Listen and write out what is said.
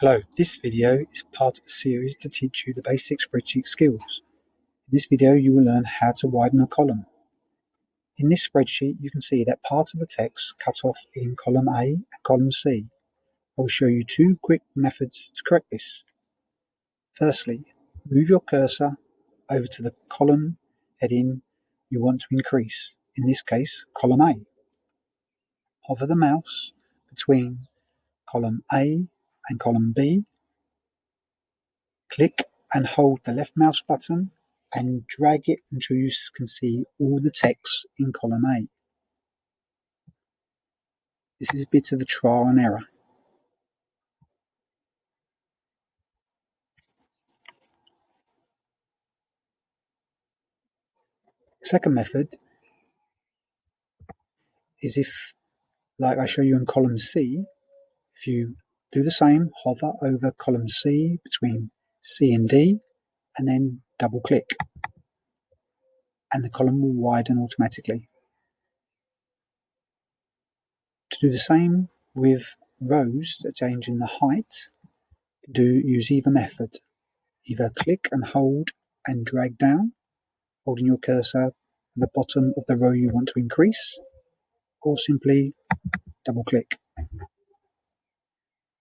Hello, this video is part of a series to teach you the basic spreadsheet skills. In this video you will learn how to widen a column. In this spreadsheet you can see that part of the text cut off in column A and column C. I will show you two quick methods to correct this. Firstly, move your cursor over to the column heading you want to increase, in this case column A. Hover the mouse between column A and column B. Click and hold the left mouse button and drag it until you can see all the text in column A. This is a bit of a trial and error. The second method is if, like I show you in column C, if you do the same, hover over column C between C and D and then double click and the column will widen automatically. To do the same with rows, changing the height, use either method. Either click and hold and drag down, holding your cursor at the bottom of the row you want to increase, or simply double click.